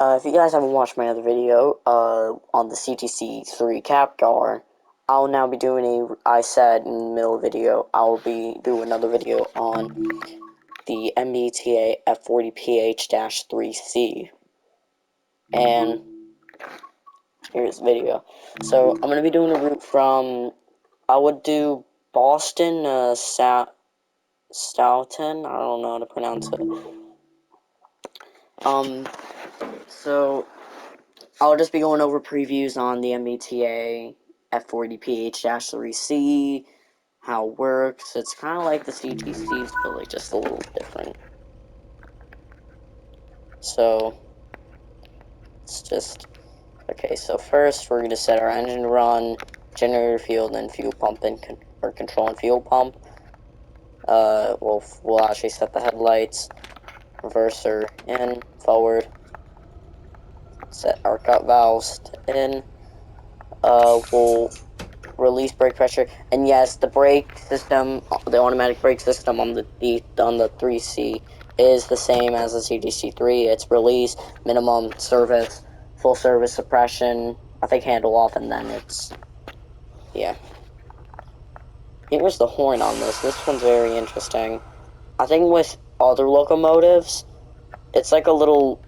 If you guys haven't watched my other video, on the CTC3 cap car, I'll now be doing I said in the middle of the video, I'll be doing another video on the MBTA F40PH-3C. And here's the video. So, I'm going to be doing a route from, I would do Boston, Stoughton, I don't know how to pronounce it. So, I'll just be going over previews on the MBTA F40PH-3C, how it works. It's kind of like the CTCs, but like just a little different. So, it's just, okay, so first we're going to set our engine run, generator field, and fuel pump, or control and fuel pump. We'll actually set the headlights, reverser in, forward, set our cut valves in. We'll release brake pressure, and yes, the brake system, the automatic brake system on the 3C is the same as the CTC3. It's release, minimum service, full service suppression, I think handle off, and then it's, yeah. Here's the horn on this. This one's very interesting. I think with other locomotives, it's like a little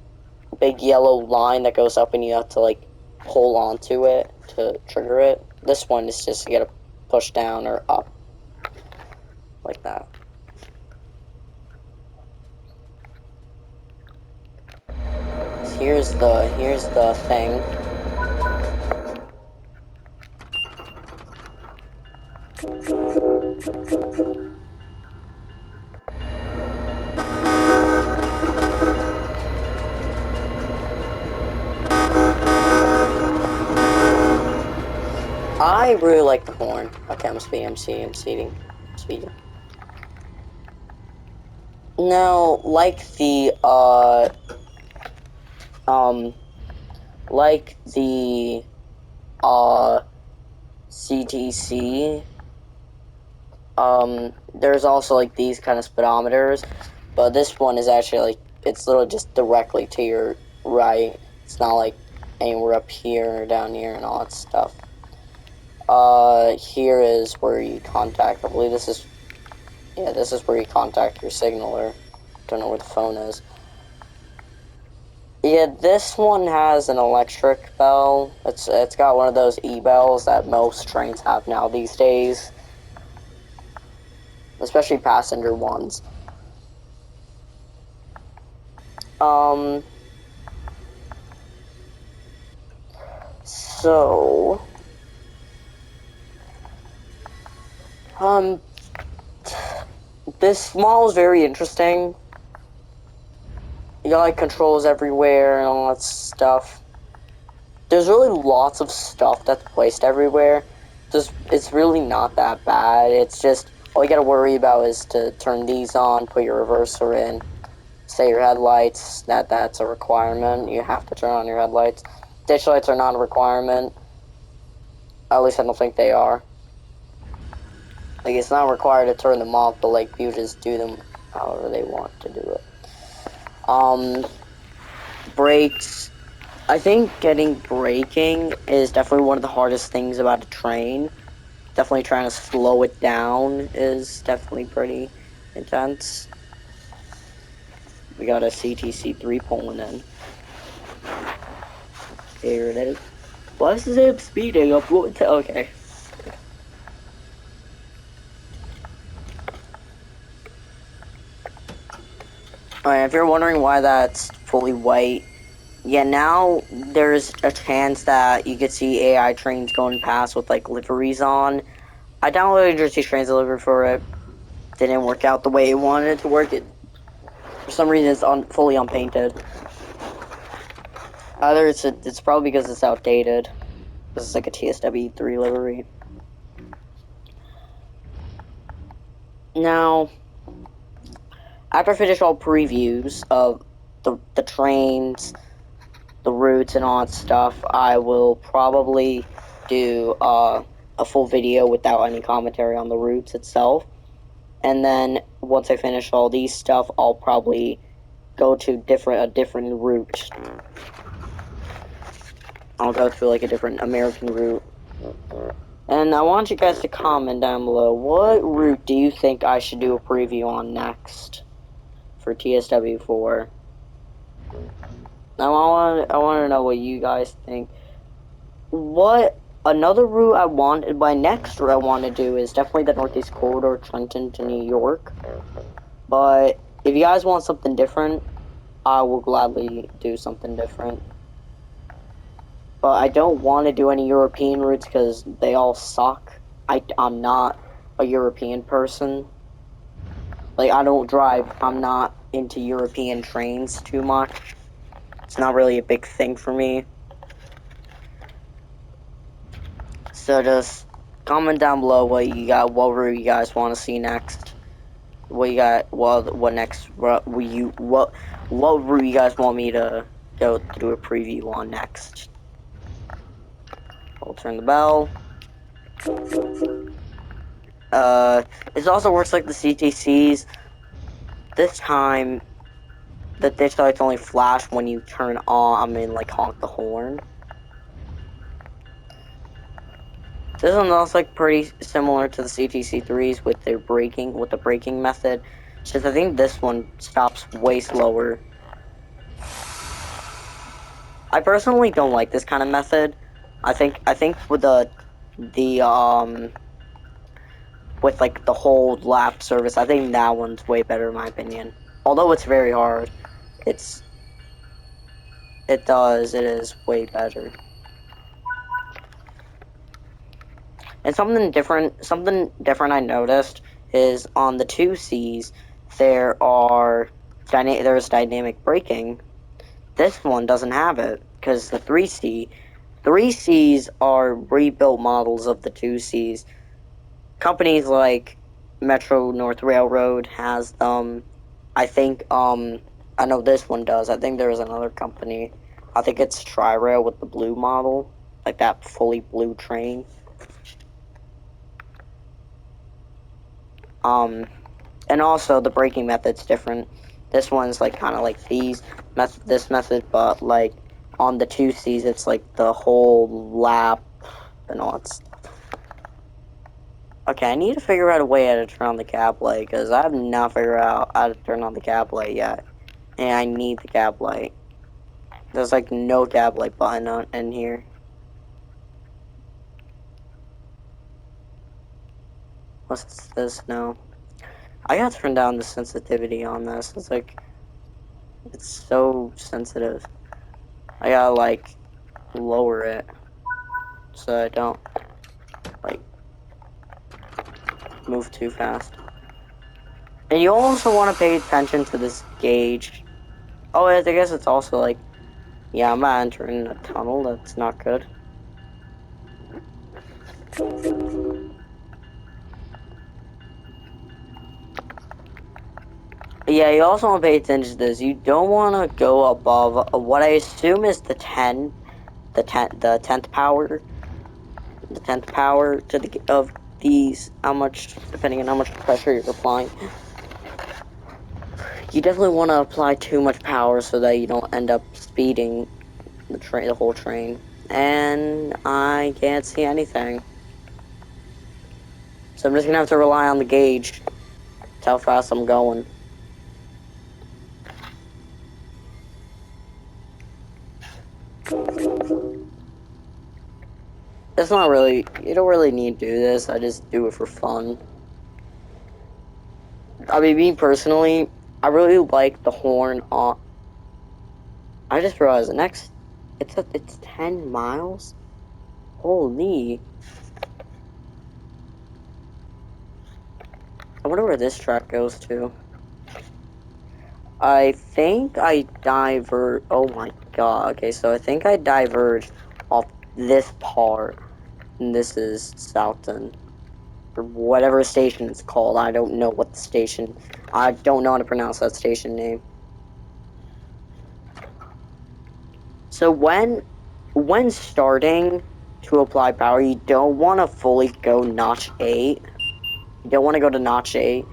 big yellow line that goes up and you have to like pull onto it to trigger it. This one is just you gotta push down or up like that. Here's the thing. I really like the horn. Okay, I'm speeding. Now, like the CTC, there's also like these kind of speedometers, but this one is actually like, it's literally just directly to your right. It's not like anywhere up here or down here and all that stuff. Here is where you contact, I believe this is where you contact your signaler. Don't know where the phone is. Yeah, this one has an electric bell. It's got one of those e-bells that most trains have now these days, especially passenger ones. So, this mall is very interesting. You got like controls everywhere and all that stuff. There's really lots of stuff that's placed everywhere. It's really not that bad. It's just, all you gotta worry about is to turn these on, put your reverser in, set your headlights. That's a requirement. You have to turn on your headlights. Ditch lights are not a requirement. At least I don't think they are. Like, it's not required to turn them off, but like, you just do them however they want to do it. Brakes. I think getting braking is definitely one of the hardest things about a train. Definitely trying to slow it down is definitely pretty intense. We got a CTC3 pulling in. Here it is. Why is it speeding up? Okay. Alright, if you're wondering why that's fully white, yeah, now there's a chance that you could see AI trains going past with like liveries on. I downloaded Jersey Trains livery for it. Didn't work out the way it wanted it to work. For some reason, it's fully unpainted. Either it's probably because it's outdated. This is like a TSW3 livery. Now, after I finish all previews of the trains, the routes, and all that stuff, I will probably do a full video without any commentary on the routes itself. And then once I finish all these stuff, I'll probably go to a different route. I'll go to like a different American route. And I want you guys to comment down below, what route do you think I should do a preview on next for TSW4? Now I want to know what you guys think. What another route my next route I want to do is definitely the Northeast Corridor, Trenton to New York. But if you guys want something different, I will gladly do something different. But I don't want to do any European routes because they all suck. I'm not a European person. Like, I don't drive. I'm not into European trains too much. It's not really a big thing for me. So just comment down below what route you guys want to see next. What you got? What next? What route you guys want me to go through a preview on next? I'll turn the bell. This also works like the CTCs. This time, the ditch lights only flash when you turn on. Like honk the horn. This one looks like pretty similar to the CTC3s with the braking method. Just I think this one stops way slower. I personally don't like this kind of method. I think with with like the whole lap service, I think that one's way better in my opinion. Although it's very hard, it is way better. And something different I noticed is on the 2Cs there's dynamic braking. This one doesn't have it because the 3Cs are rebuilt models of the 2Cs. Companies like Metro North Railroad has them. I think I know this one does. I think there's another company. I think it's Tri-Rail with the blue model, like that fully blue train. And also the braking method's different. This one's like kind of like this method, but like on the 2Cs, it's like the whole lap and all that stuff. Okay, I need to figure out a way how to turn on the cab light, because I have not figured out how to turn on the cab light yet. And I need the cab light. There's like no cab light button in here. What's this? No. I gotta turn down the sensitivity on this. It's so sensitive. I gotta like lower it so I don't like move too fast. And you also want to pay attention to this gauge. Oh, I guess it's also like, yeah, I'm not entering a tunnel. That's not good. Yeah, you also want to pay attention to this. You don't want to go above what I assume is the 10th power. The 10th power of these, depending on how much pressure you're applying. You definitely want to apply too much power so that you don't end up speeding the whole train. And I can't see anything. So I'm just gonna have to rely on the gauge. That's how fast I'm going. It's not really, you don't really need to do this, I just do it for fun. I mean, me personally, I really like the horn on. I just realized it's 10 miles? Holy. I wonder where this track goes to. I think I diverge. Oh my god. Okay, so I think I diverged off this part. And this is Stoughton. Or whatever station it's called. I don't know what the station. I don't know how to pronounce that station name. So when starting to apply power, you don't want to fully go notch 8. You don't want to go to notch 8.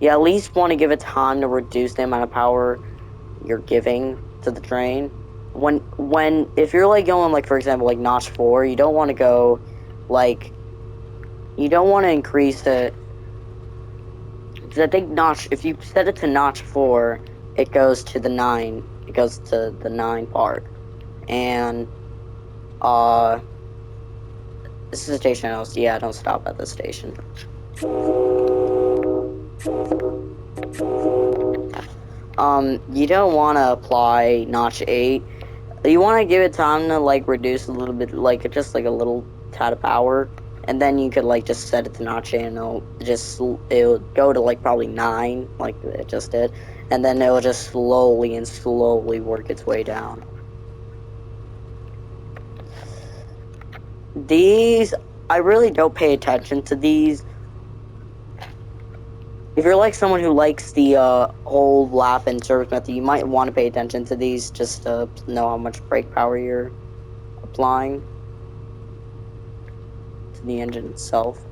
You at least want to give it time to reduce the amount of power you're giving to the train. If you're like going like for example like notch 4, you don't want to go like you don't want to increase it. Because I think if you set it to notch 4, it goes to the 9. It goes to the 9 part. And this is a station house. Yeah, don't stop at this station. You don't want to apply notch 8. You want to give it time to like reduce a little bit, like just like a little tad of power, and then you could like just set it to notch 8, and it'll go to like probably 9, like it just did, and then it'll just slowly work its way down. These, I really don't pay attention to these. If you're like someone who likes the whole lap and service method, you might want to pay attention to these just to know how much brake power you're applying to the engine itself.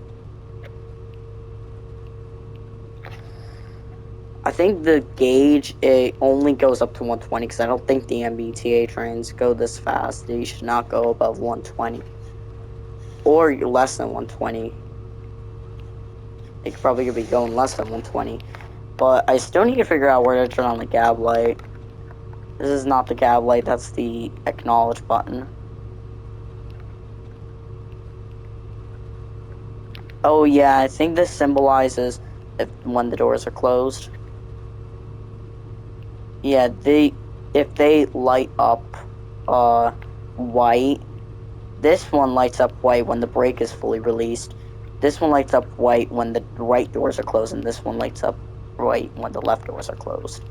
I think the gauge, it only goes up to 120 because I don't think the MBTA trains go this fast. You should not go above 120 or less than 120. It probably could be going less than 120, but I still need to figure out where to turn on the gab light. This is not the gab light, that's the acknowledge button. Oh yeah, I think this symbolizes when the doors are closed. Yeah, if they light up white, this one lights up white when the brake is fully released. This one lights up white when the right doors are closed, and this one lights up white when the left doors are closed.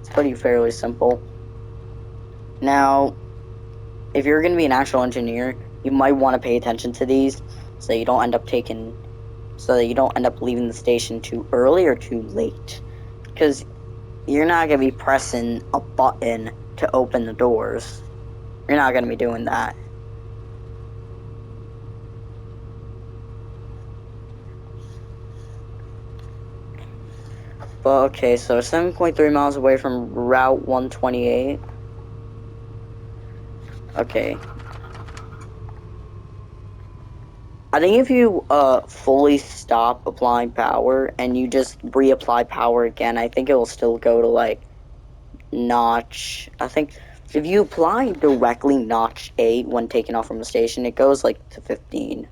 It's pretty fairly simple. Now, if you're going to be an actual engineer, you might want to pay attention to these so you don't end up leaving the station too early or too late. Because you're not going to be pressing a button to open the doors. You're not going to be doing that. But okay, so 7.3 miles away from Route 128. Okay. I think if you fully stop applying power and you just reapply power again, I think it will still go to like notch. I think if you apply directly notch 8 when taking off from the station, it goes like to 15.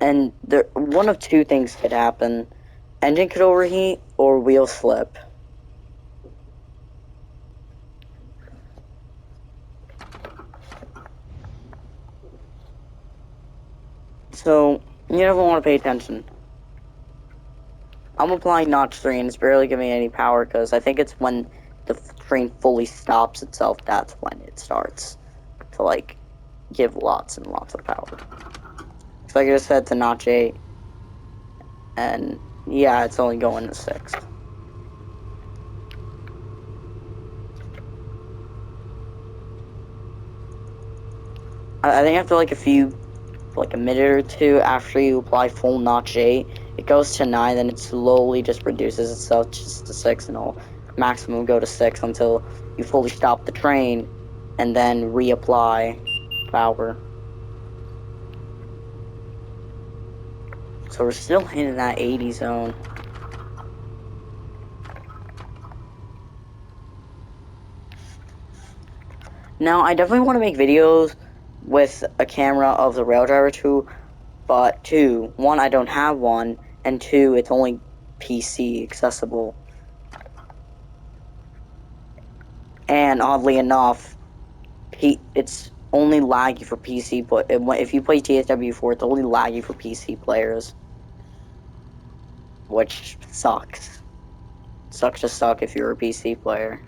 And one of two things could happen. Engine could overheat or wheel slip. So, you never want to pay attention. I'm applying notch 3 and it's barely giving me any power because I think it's when the train fully stops itself, that's when it starts to like give lots and lots of power. So like I just said, to notch 8, and yeah, it's only going to 6. I think after like a minute or two after you apply full notch 8, it goes to 9, then it slowly just reduces itself just to 6, and it'll maximum go to 6 until you fully stop the train and then reapply power. So we're still in that 80 zone. Now, I definitely want to make videos with a camera of the rail driver too, but 2, 1, I don't have one, and 2, it's only PC accessible. And oddly enough, it's only laggy for PC, but if you play TSW4, it's only laggy for PC players. Which sucks. Sucks to suck if you're a PC player.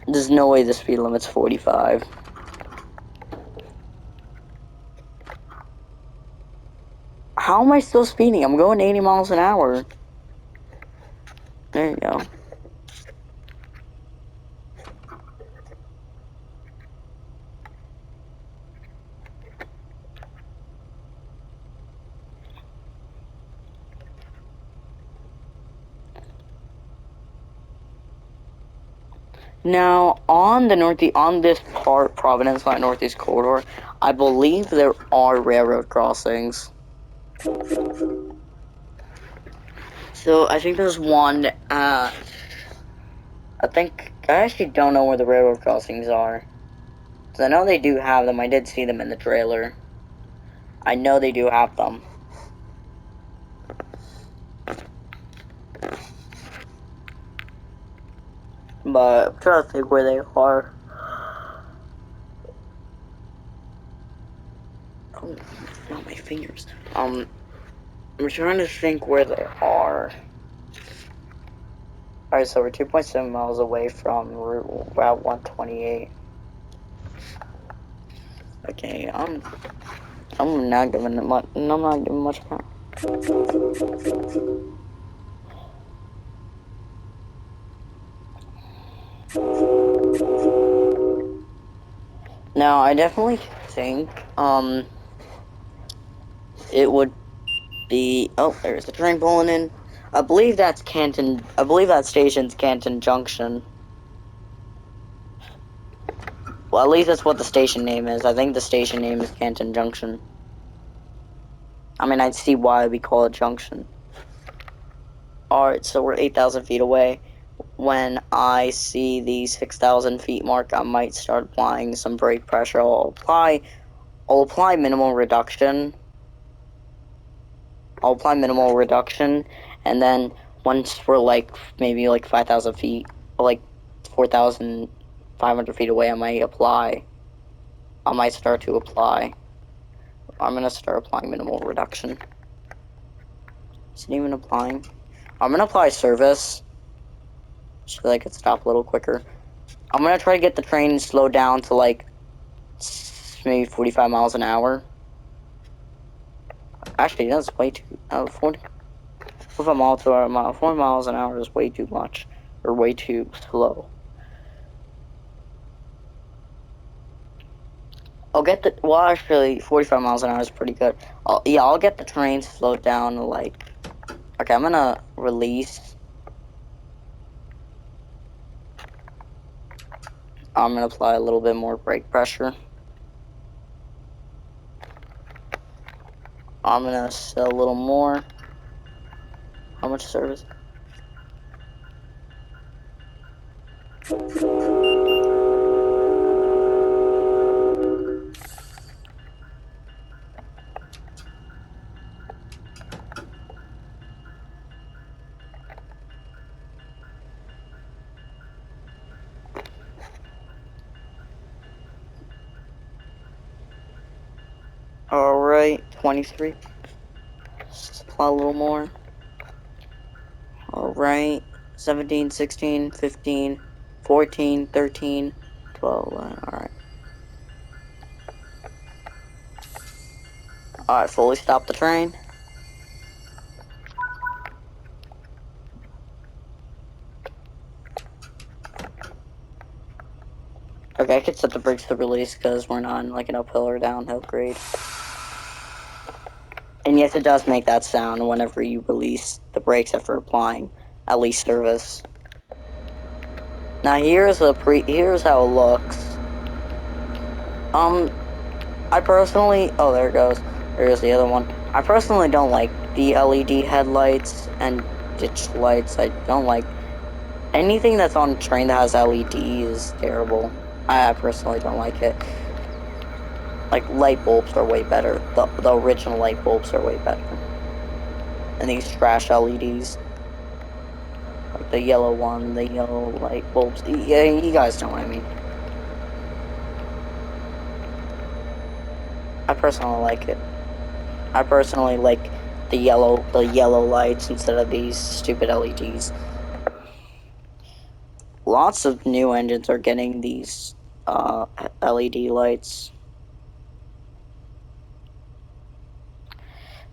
There's no way the speed limit's 45. How am I still speeding? I'm going 80 miles an hour. There you go. Now, on the on this Providence Line Northeast Corridor, I believe there are railroad crossings. So, I think there's one, I actually don't know where the railroad crossings are. Because I know they do have them, I did see them in the trailer. I know they do have them. But, I'm trying to think where they are. Oh, not my fingers. I'm trying to think where they are. Alright, so we're 2.7 miles away from Route 128. Okay, I'm not giving it much. I'm not giving much count. Now, I definitely think it would be. Oh, there's the train pulling in. I believe that's Canton. I believe that station's Canton Junction. Well, at least that's what the station name is. I think the station name is Canton Junction. I mean, I'd see why we call it Junction. Alright, so we're 8,000 feet away. When I see the 6,000 feet mark, I might start applying some brake pressure. I'll apply minimal reduction. And then once we're like maybe like 5,000 feet, or like 4,500 feet away, I might start to apply. I'm gonna start applying minimal reduction. Is it even applying? I'm gonna apply service, so that I could stop a little quicker. I'm gonna try to get the train slowed down to like maybe 45 miles an hour. Actually, that's way too 45 miles to our mile. 40 miles an hour is way too much, or way too slow. Actually, 45 miles an hour is pretty good. I'll get the train slowed down to like. Okay, I'm gonna release. I'm gonna apply a little bit more brake pressure. I'm gonna sell a little more. How much service? Alright, 23. Supply a little more. Alright, 17, 16, 15, 14, 13, 12, 11, alright. Alright, fully stop the train. Okay, I could set the brakes to release because we're not in like an uphill or downhill grade. And yes, it does make that sound whenever you release the brakes after applying at least service. Now here's how it looks. I personally, oh there it goes. There's the other one. I personally don't like the LED headlights and ditch lights. I don't like anything that's on a train that has LED is terrible. I personally don't like it. Like light bulbs are way better. The original light bulbs are way better. And these trash LEDs. Like the yellow one, the yellow light bulbs. Yeah, you guys know what I mean. I personally like it. I personally like the yellow lights instead of these stupid LEDs. Lots of new engines are getting these LED lights.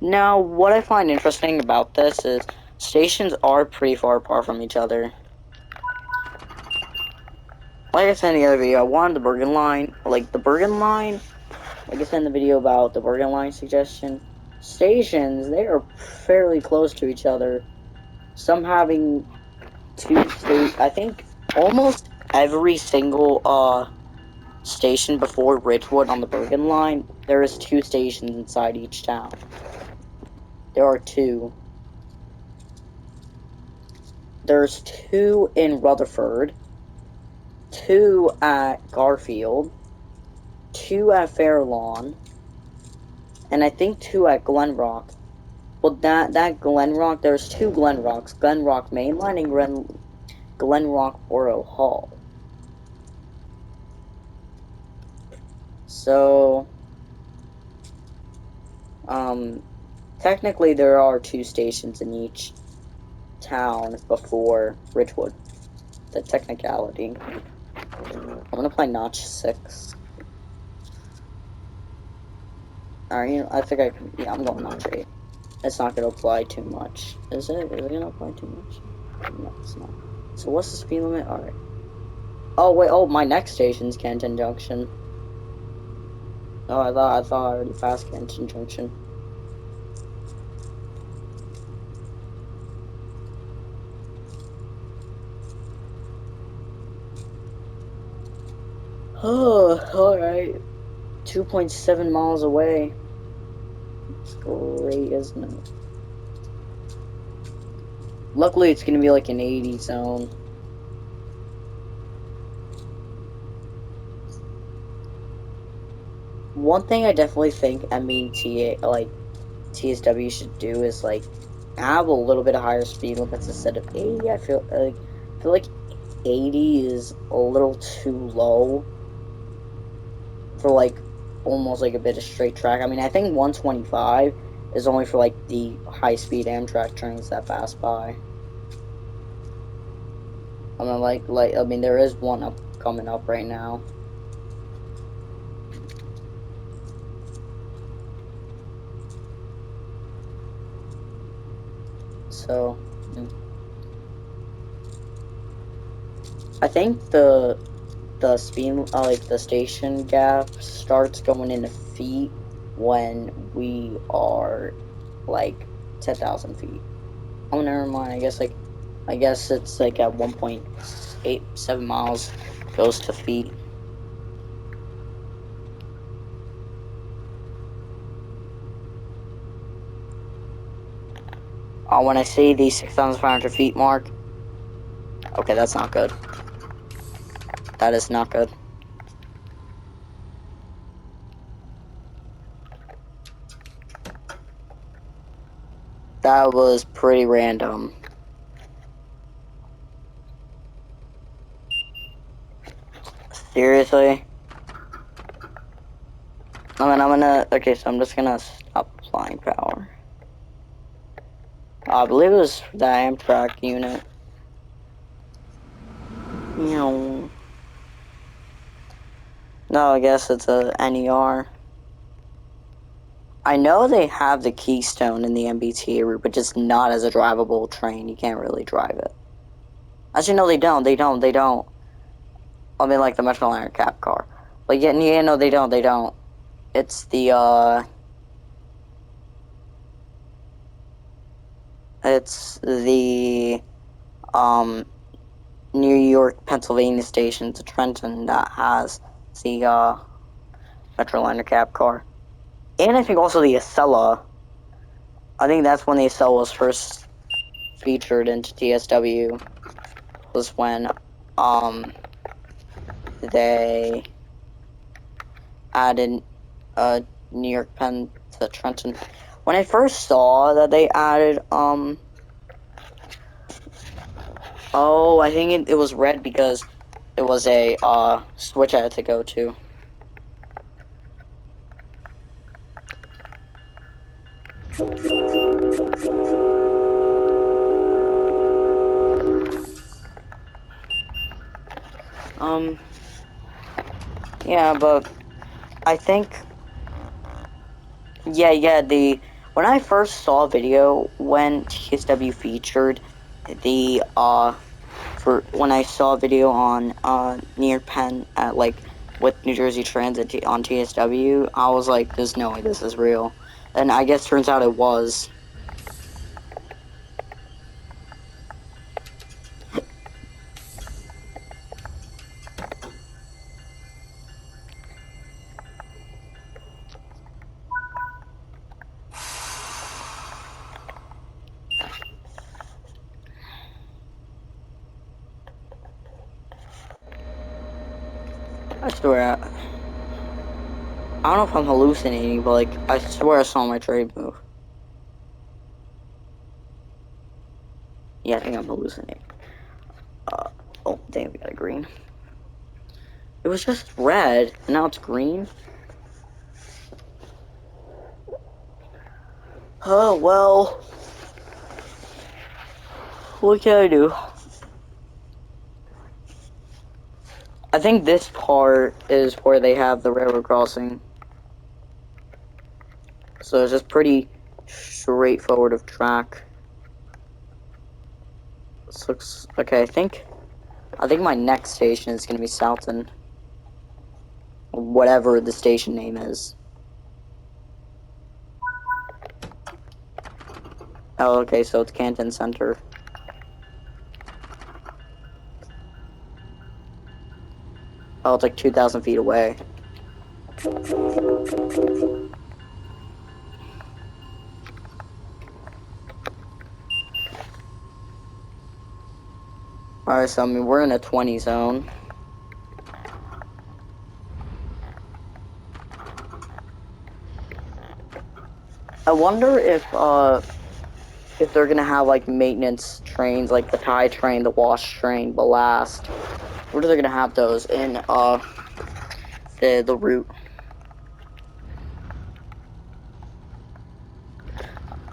Now, what I find interesting about this is stations are pretty far apart from each other. Like I said in the other video, I wanted the Bergen line. Like, the Bergen line, like I said in the video about the Bergen line suggestion, stations, they are fairly close to each other. Some having two stations. I think almost every single, station before Ridgewood on the Bergen line, there is 2 stations inside each town. There are 2. There's 2 in Rutherford, 2 at Garfield, 2 at Fairlawn, and I think 2 at Glenrock. Well, that Glenrock, there's 2 Glenrocks, Glenrock Mainline and Glenrock Borough Hall. So, technically there are 2 stations in each town before Ridgewood. The technicality. I'm gonna play Notch 6. Alright, I think I can, yeah, I'm going Notch 8. It's not gonna apply too much. Is it? Is it gonna apply too much? No, it's not. So what's the speed limit? Alright. Oh, wait, oh, my next station's Canton Junction. Oh, I thought I already passed Canton Junction. Oh, alright. 2.7 miles away. It's great, isn't it? Luckily, it's gonna be like an 80 zone. One thing I definitely think TSW should do is like have a little bit of higher speed limits instead of 80. I feel like 80 is a little too low for like almost like a bit of straight track. I mean, I think 125 is only for like the high speed Amtrak trains that pass by. I mean, I mean, there is one coming up right now. So, I think the speed, like the station gap starts going into feet when we are like 10,000 feet. Oh, never mind. I guess it's like at 1.87 miles goes to feet. When I see the 6,500 feet mark, okay, that's not good. That is not good. That was pretty random. Seriously? Okay, so I'm just gonna stop applying power. I believe it was the Amtrak unit. No, I guess it's a NER. I know they have the Keystone in the MBTA route, but just not as a drivable train. You can't really drive it. Actually, no, they don't. I mean, like the Metroliner cap car. But yeah, no, they don't. It's the, New York, Pennsylvania station to Trenton that has the, Metroliner cap car. And I think also the Acela. I think that's when the Acela was first featured into TSW. Was when, they added, New York, Penn to Trenton. When I first saw that they added, oh, I think it was red because it was a, switch I had to go to. Yeah, but I think, yeah, When I first saw a video when TSW featured the for when I saw a video on near Penn at like with New Jersey Transit on TSW, I was like, "There's no way this is real," and I guess turns out it was. I swear, I don't know if I'm hallucinating, but like, I swear I saw my trade move. Yeah, I think I'm hallucinating. Oh, dang, we got a green. It was just red, and now it's green. Oh, well. What can I do? I think this part is where they have the railroad crossing. So it's just pretty straightforward of track. This looks okay. I think my next station is gonna be Stoughton, whatever the station name is. Oh, okay, so it's Canton Center. Oh, it's like 2,000 feet away. Alright, so I mean, we're in a 20 zone. I wonder if they're gonna have like maintenance trains, like the tie train, the wash train, the last. Where are they gonna have those in the route?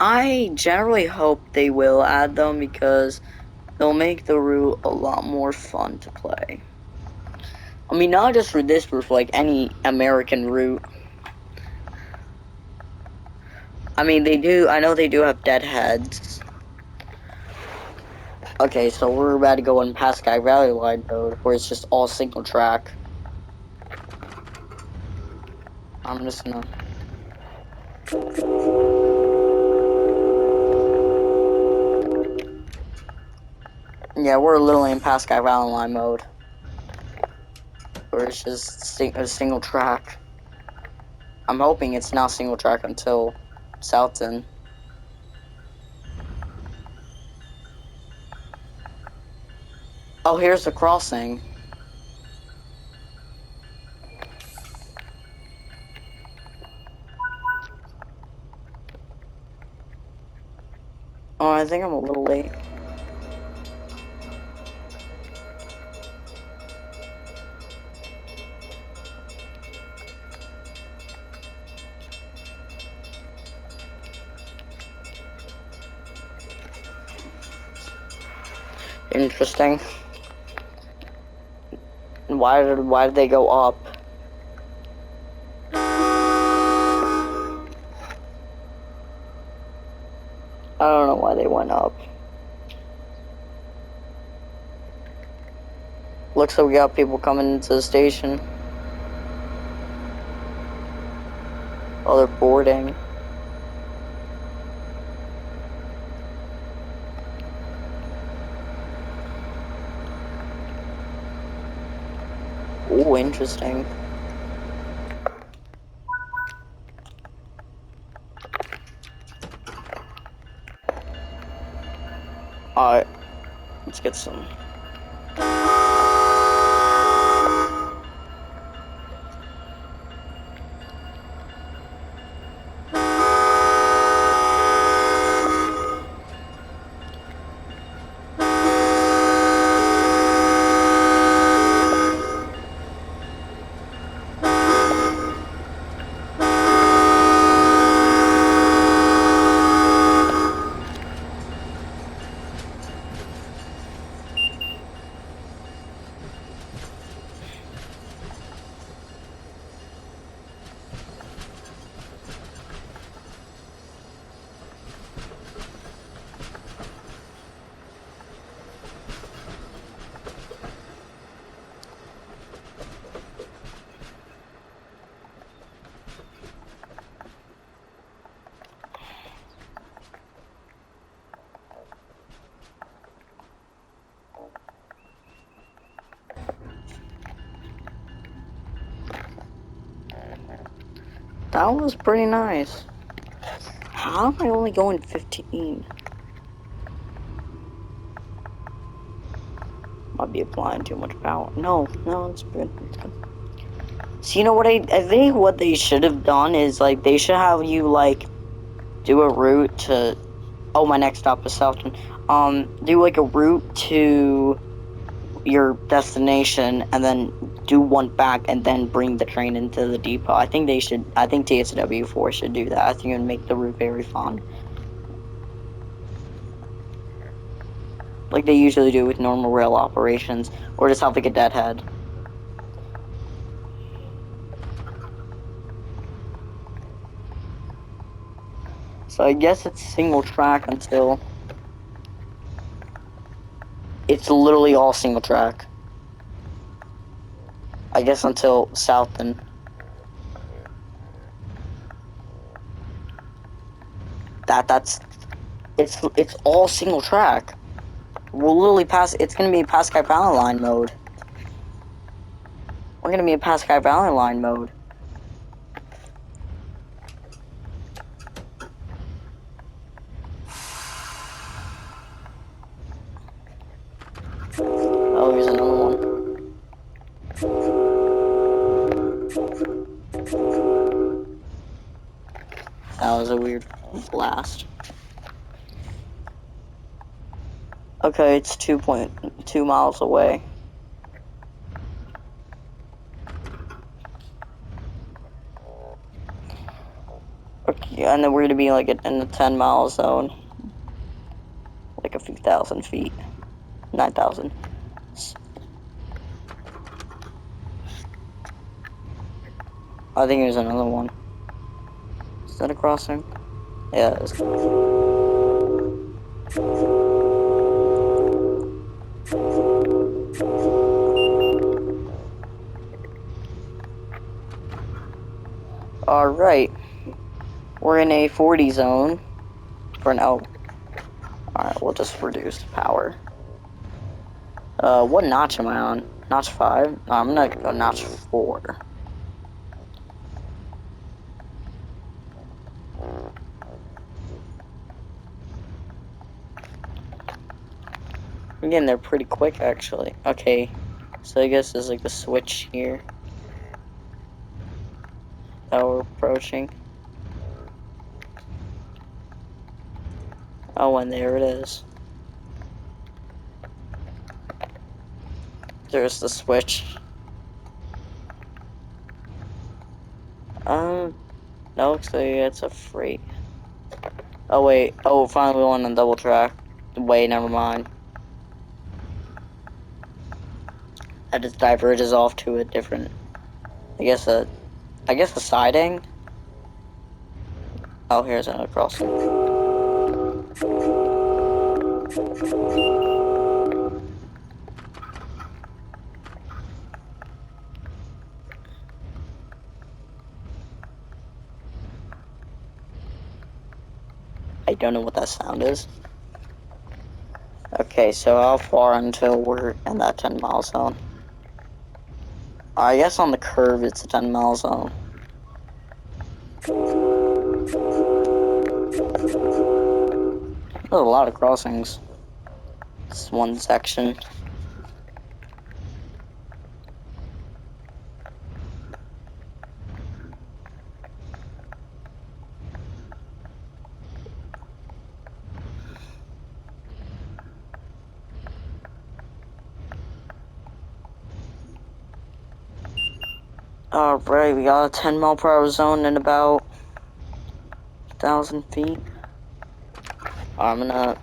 I generally hope they will add them because they'll make the route a lot more fun to play. I mean, not just for this route, for like any American route. I mean, they do. I know they do have deadheads. Okay, so we're about to go on past Sky Valley Line Road, where it's just all single track. I'm just gonna. Yeah, we're literally in past Sky Valley Line mode, where it's just a single track. I'm hoping it's not single track until Stoughton. Oh, here's the crossing. Oh, I think I'm a little late. Interesting. Why did they go up? I don't know why they went up. Looks like we got people coming into the station. Oh, they're boarding. Ooh, interesting. Alright, let's get some. That was pretty nice. How am I only going 15? Might be applying too much power. No, it's good. It's good. So you know what I think what they should have done is like they should have you like do a route to. Oh, my next stop is Stoughton. Do like a route to your destination and then do one back and then bring the train into the depot. I think they should. I think TSW4 should do that. I think it would make the route very fun, like they usually do with normal rail operations, or just have like a deadhead. So I guess it's single track until it's literally all single track. I guess until Stoughton. It's all single track. We'll literally pass. It's gonna be Pascal Valley line mode. We're gonna be in Pascal Valley line mode. Oh, here's another one. That was a weird blast. Okay, it's 2.2 miles away. Okay, and then we're gonna be like in the 10-mile zone, like a few thousand feet, 9,000. I think there's another one. Is that a crossing? Yeah, it is. Alright. We're in a 40 zone for now. Alright, we'll just reduce power. What notch am I on? Notch 5? No, I'm gonna go notch 4. I'm getting there pretty quick, actually. Okay, so I guess there's like the switch here that we're approaching. Oh, and there it is. There's the switch. No, so it's a freight. Oh, wait. Oh, finally we went on double track. Wait, never mind. That just diverges off to a different, I guess a siding. Oh, here's another crossing. I don't know what that sound is. Okay, so how far until we're in that 10-mile zone? I guess on the curve it's a 10-mile zone. There's a lot of crossings. This one section. Alright, we got a 10-mile-per-hour zone in about 1,000 feet. I'm gonna...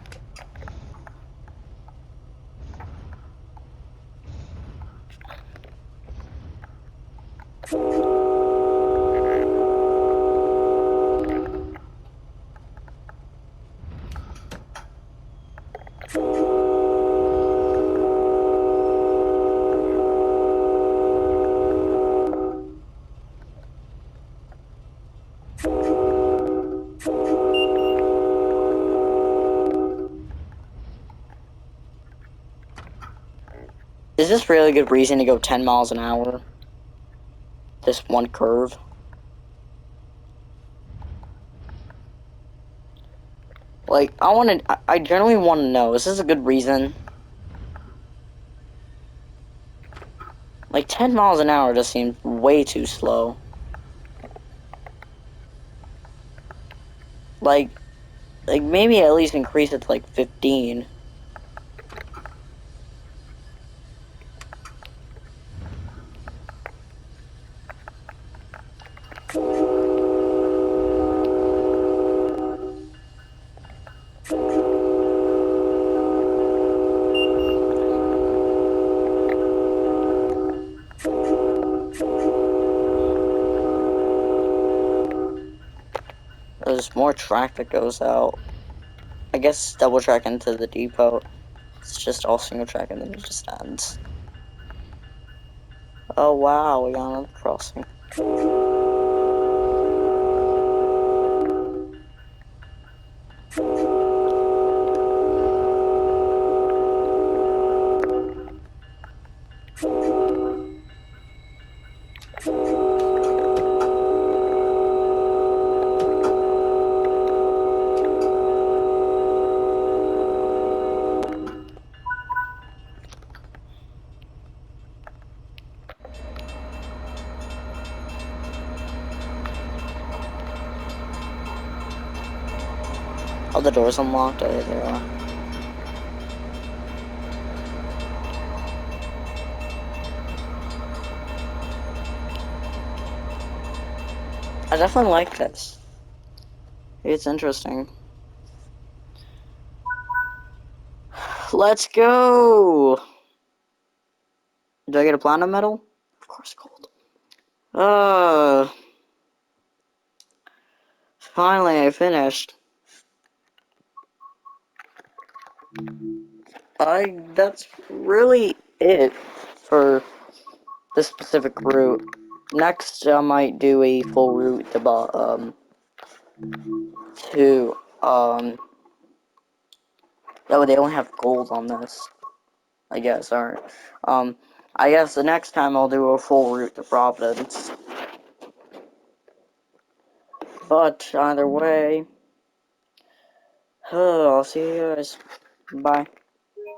Is this really a good reason to go 10 miles an hour? This one curve? Like, I generally want to know, is this a good reason? Like, 10 miles an hour just seems way too slow. Like, maybe at least increase it to, like, 15. There's more track that goes out. I guess double track into the depot. It's just all single track and then it just ends. Oh wow, we got another crossing. Oh, the door's unlocked. Oh, yeah, they are. I definitely like this. It's interesting. Let's go! Do I get a platinum medal? Of course, gold. Finally I finished. That's really it for this specific route. Next, I might do a full route to oh, they only have gold on this. I guess, alright. I guess the next time I'll do a full route to Providence. But, either way, I'll see you guys. Bye.